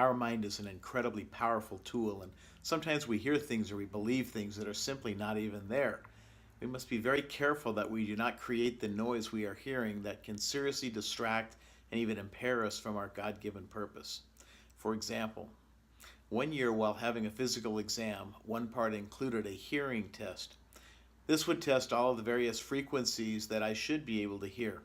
Our mind is an incredibly powerful tool, and sometimes we hear things or we believe things that are simply not even there. We must be very careful that we do not create the noise we are hearing that can seriously distract and even impair us from our God given purpose. For example, one year while having a physical exam, one part included a hearing test. This would test all of the various frequencies that I should be able to hear.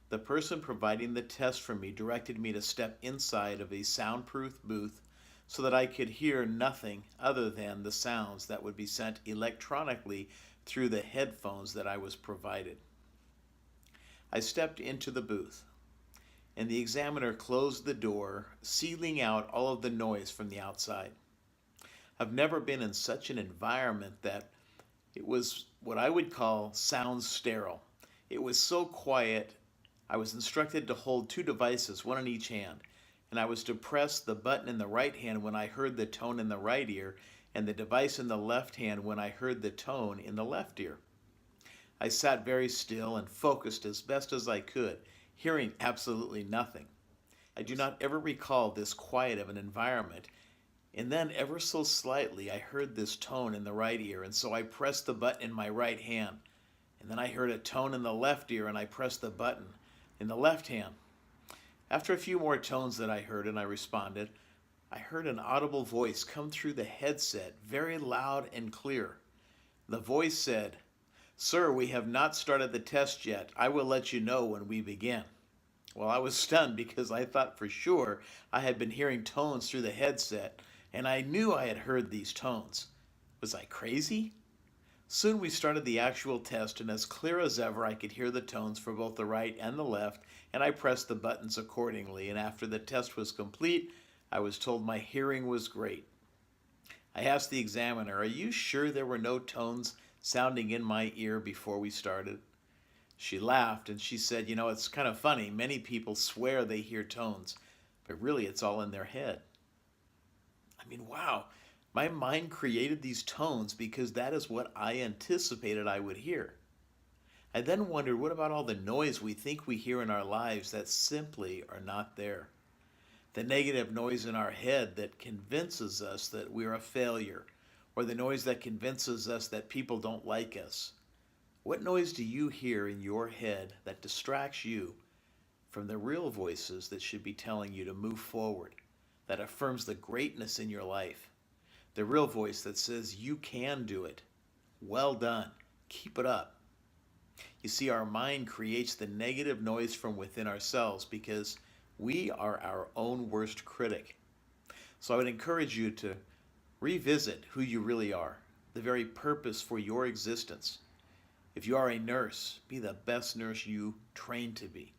The person providing the test for me directed me to step inside of a soundproof booth so that I could hear nothing other than the sounds that would be sent electronically through the headphones that I was provided. I stepped into the booth, and the examiner closed the door, sealing out all of the noise from the outside. I've never been in such an environment that it was what I would call sound sterile. It was so quiet. I was instructed to hold two devices, one in each hand, and I was to press the button in the right hand when I heard the tone in the right ear, and the device in the left hand when I heard the tone in the left ear. I sat very still and focused as best as I could, hearing absolutely nothing. I do not ever recall this quiet of an environment. And then, ever so slightly, I heard this tone in the right ear, and so I pressed the button in my right hand. And then I heard a tone in the left ear, and I pressed the button in the left hand. After a few more tones that I heard and I responded, I heard an audible voice come through the headset, very loud and clear. The voice said, "Sir, we have not started the test yet. I will let you know when we begin." Well, I was stunned because I thought for sure I had been hearing tones through the headset, and I knew I had heard these tones. Was I crazy? Soon we started the actual test, and as clear as ever I could hear the tones for both the right and the left, and I pressed the buttons accordingly, and after the test was complete, I was told my hearing was great. I asked the examiner, "Are you sure there were no tones sounding in my ear before we started?" She laughed and she said, "It's kind of funny. Many people swear they hear tones, but really it's all in their head." I mean, wow. My mind created these tones because that is what I anticipated I would hear. I then wondered, what about all the noise we think we hear in our lives that simply are not there? The negative noise in our head that convinces us that we're a failure, or the noise that convinces us that people don't like us. What noise do you hear in your head that distracts you from the real voices that should be telling you to move forward, that affirms the greatness in your life? The real voice that says you can do it. Well done. Keep it up. You see, our mind creates the negative noise from within ourselves because we are our own worst critic. So I would encourage you to revisit who you really are, the very purpose for your existence. If you are a nurse, be the best nurse you trained to be,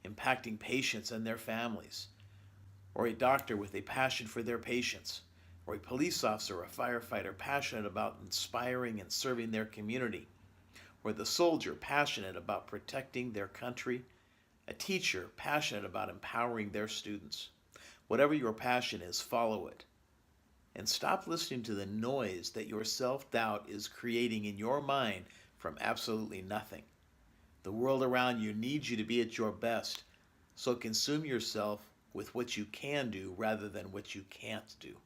impacting patients and their families. Or a doctor with a passion for their patients. Or a police officer or a firefighter passionate about inspiring and serving their community. Or the soldier passionate about protecting their country. A teacher passionate about empowering their students. Whatever your passion is, follow it. And stop listening to the noise that your self-doubt is creating in your mind from absolutely nothing. The world around you needs you to be at your best, so consume yourself with what you can do rather than what you can't do.